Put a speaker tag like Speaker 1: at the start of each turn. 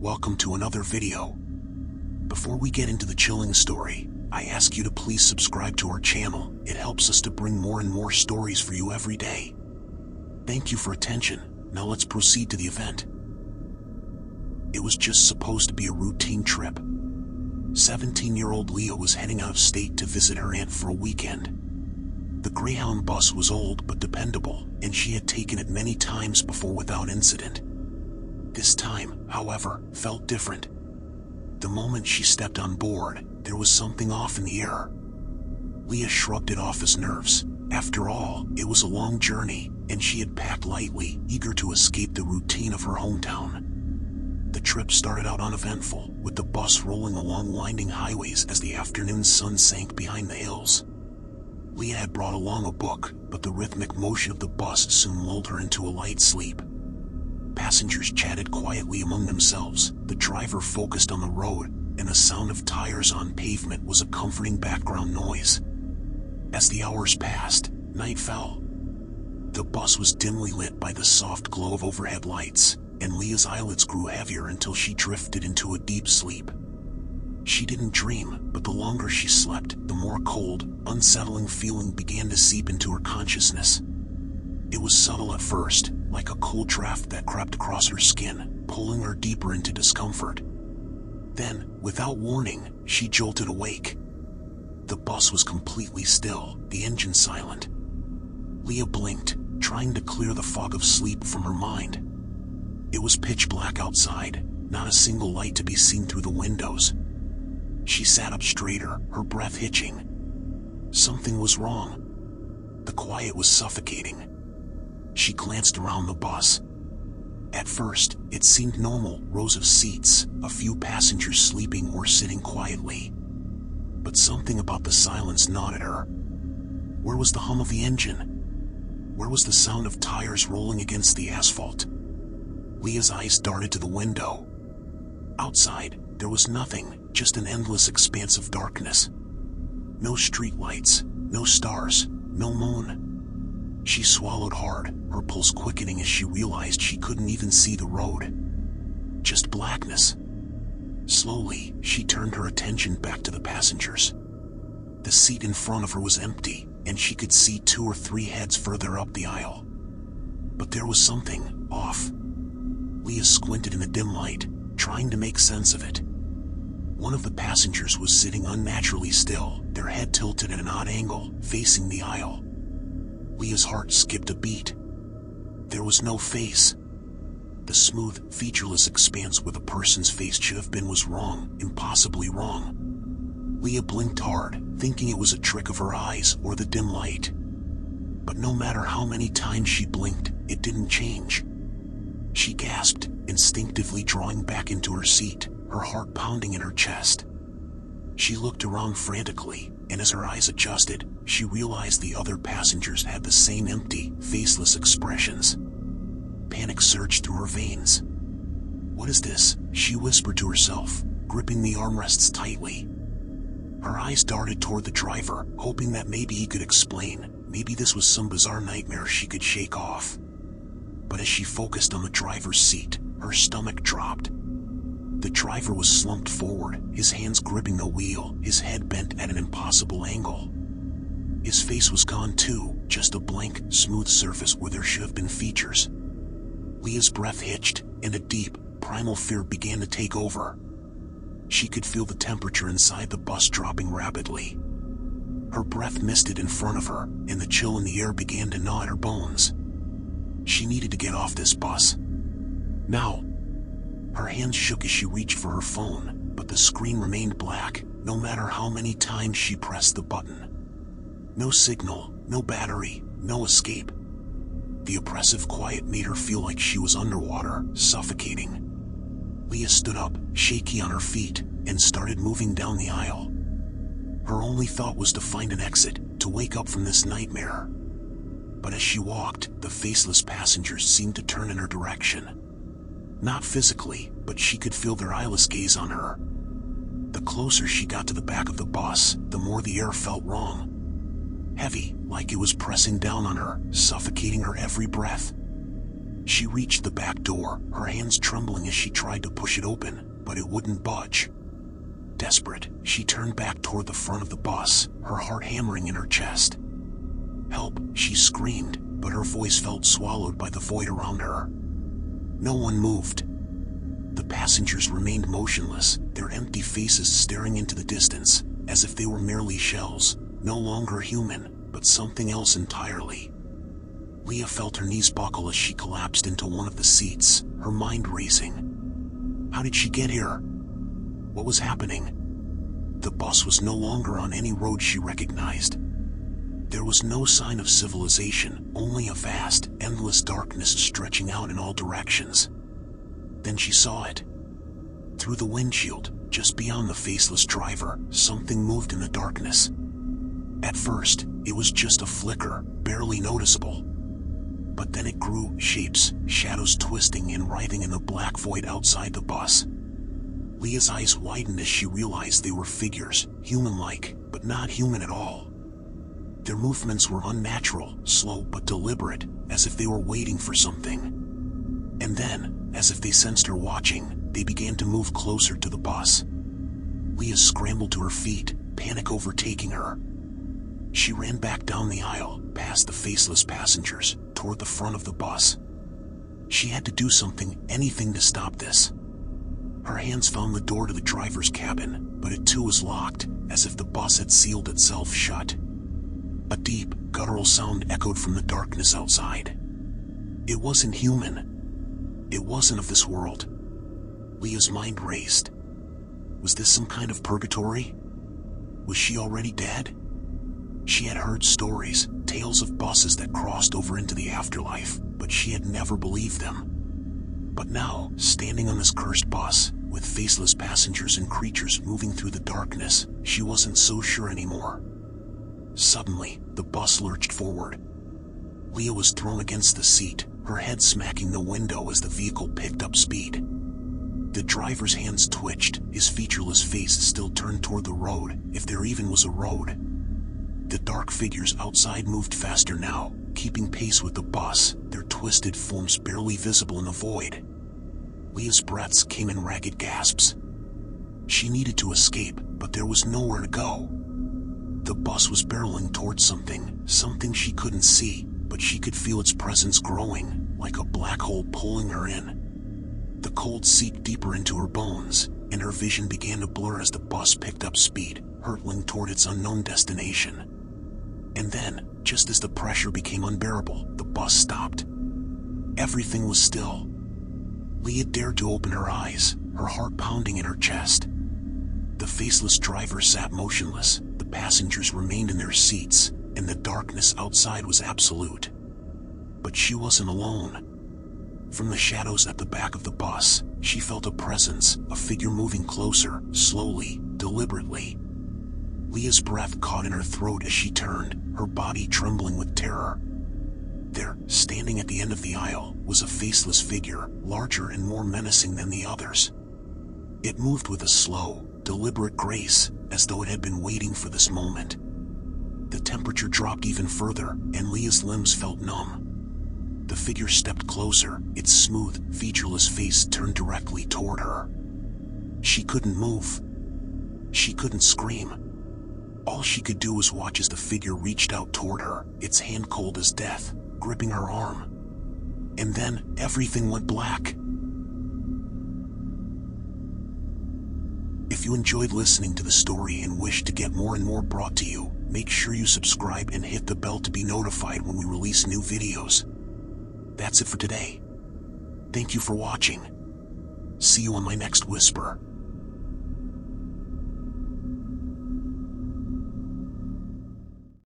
Speaker 1: welcome to another video. Before we get into the chilling story, I ask you to please subscribe to our channel. It helps us to bring more and more stories for you every day. Thank you for attention. Now let's proceed to the event. It was just supposed to be a routine trip. 17-year-old Leah was heading out of state to visit her aunt for a weekend. The Greyhound bus was old but dependable, and she had taken it many times before without incident. This time, however, felt different. The moment she stepped on board, there was something off in the air. Leah shrugged it off as nerves. After all, it was a long journey, and she had packed lightly, eager to escape the routine of her hometown. The trip started out uneventful, with the bus rolling along winding highways as the afternoon sun sank behind the hills. Leah had brought along a book, but the rhythmic motion of the bus soon lulled her into a light sleep. Passengers chatted quietly among themselves, the driver focused on the road, and the sound of tires on pavement was a comforting background noise. As the hours passed, night fell. The bus was dimly lit by the soft glow of overhead lights, and Leah's eyelids grew heavier until she drifted into a deep sleep. She didn't dream, but the longer she slept, the more cold, unsettling feeling began to seep into her consciousness. It was subtle at first, like a cold draft that crept across her skin, pulling her deeper into discomfort. Then, without warning, she jolted awake. The bus was completely still, the engine silent. Leah blinked, trying to clear the fog of sleep from her mind. It was pitch black outside, not a single light to be seen through the windows. She sat up straighter, her breath hitching. Something was wrong. The quiet was suffocating. She glanced around the bus. At first, it seemed normal, rows of seats, a few passengers sleeping or sitting quietly. But something about the silence gnawed at her. Where was the hum of the engine? Where was the sound of tires rolling against the asphalt? Leah's eyes darted to the window. Outside, there was nothing, just an endless expanse of darkness. No streetlights, no stars, no moon. She swallowed hard, her pulse quickening as she realized she couldn't even see the road. Just blackness. Slowly, she turned her attention back to the passengers. The seat in front of her was empty, and she could see 2 or 3 heads further up the aisle. But there was something off. Leah squinted in the dim light, trying to make sense of it. One of the passengers was sitting unnaturally still, their head tilted at an odd angle, facing the aisle. Leah's heart skipped a beat. There was no face. The smooth, featureless expanse where the person's face should have been was wrong, impossibly wrong. Leah blinked hard, thinking it was a trick of her eyes or the dim light. But no matter how many times she blinked, it didn't change. She gasped, instinctively drawing back into her seat, her heart pounding in her chest. She looked around frantically, and as her eyes adjusted, she realized the other passengers had the same empty, faceless expressions. Panic surged through her veins. "What is this?" she whispered to herself, gripping the armrests tightly. Her eyes darted toward the driver, hoping that maybe he could explain, maybe this was some bizarre nightmare she could shake off. But as she focused on the driver's seat, her stomach dropped. The driver was slumped forward, his hands gripping the wheel, his head bent at an impossible angle. His face was gone too, just a blank, smooth surface where there should have been features. Leah's breath hitched, and a deep, primal fear began to take over. She could feel the temperature inside the bus dropping rapidly. Her breath misted in front of her, and the chill in the air began to gnaw at her bones. She needed to get off this bus. Now. Her hands shook as she reached for her phone, but the screen remained black, no matter how many times she pressed the button. No signal, no battery, no escape. The oppressive quiet made her feel like she was underwater, suffocating. Leah stood up, shaky on her feet, and started moving down the aisle. Her only thought was to find an exit, to wake up from this nightmare. But as she walked, the faceless passengers seemed to turn in her direction. Not physically, but she could feel their eyeless gaze on her. The closer she got to the back of the bus, the more the air felt wrong. Heavy, like it was pressing down on her, suffocating her every breath. She reached the back door, her hands trembling as she tried to push it open, but it wouldn't budge. Desperate, she turned back toward the front of the bus, her heart hammering in her chest. "Help," she screamed, but her voice felt swallowed by the void around her. No one moved. The passengers remained motionless, their empty faces staring into the distance, as if they were merely shells, no longer human, but something else entirely. Leah felt her knees buckle as she collapsed into one of the seats, her mind racing. How did she get here? What was happening? The bus was no longer on any road she recognized. There was no sign of civilization, only a vast, endless darkness stretching out in all directions. Then she saw it. Through the windshield, just beyond the faceless driver, something moved in the darkness. At first, it was just a flicker, barely noticeable. But then it grew, shapes, shadows twisting and writhing in the black void outside the bus. Leah's eyes widened as she realized they were figures, human-like, but not human at all. Their movements were unnatural, slow but deliberate, as if they were waiting for something. And then, as if they sensed her watching, they began to move closer to the bus. Leah scrambled to her feet, panic overtaking her. She ran back down the aisle, past the faceless passengers, toward the front of the bus. She had to do something, anything to stop this. Her hands found the door to the driver's cabin, but it too was locked, as if the bus had sealed itself shut. A deep, guttural sound echoed from the darkness outside. It wasn't human. It wasn't of this world. Leah's mind raced. Was this some kind of purgatory? Was she already dead? She had heard stories, tales of buses that crossed over into the afterlife, but she had never believed them. But now, standing on this cursed bus, with faceless passengers and creatures moving through the darkness, she wasn't so sure anymore. Suddenly, the bus lurched forward. Leah was thrown against the seat, her head smacking the window as the vehicle picked up speed. The driver's hands twitched, his featureless face still turned toward the road, if there even was a road. The dark figures outside moved faster now, keeping pace with the bus, their twisted forms barely visible in the void. Leah's breaths came in ragged gasps. She needed to escape, but there was nowhere to go. The bus was barreling towards something she couldn't see, but she could feel its presence growing, like a black hole pulling her in. The cold seeped deeper into her bones, and her vision began to blur as the bus picked up speed, hurtling toward its unknown destination. And then, just as the pressure became unbearable, the bus stopped. Everything was still. Leah dared to open her eyes, her heart pounding in her chest. The faceless driver sat motionless, the passengers remained in their seats, and the darkness outside was absolute. But she wasn't alone. From the shadows at the back of the bus, she felt a presence, a figure moving closer, slowly, deliberately. Leah's breath caught in her throat as she turned, her body trembling with terror. There, standing at the end of the aisle, was a faceless figure, larger and more menacing than the others. It moved with a slow, deliberate grace, as though it had been waiting for this moment. The temperature dropped even further, and Leah's limbs felt numb. The figure stepped closer, its smooth, featureless face turned directly toward her. She couldn't move. She couldn't scream. All she could do was watch as the figure reached out toward her, its hand cold as death, gripping her arm. And then, everything went black. If you enjoyed listening to the story and wish to get more and more brought to you, make sure you subscribe and hit the bell to be notified when we release new videos. That's it for today. Thank you for watching. See you on my next whisper.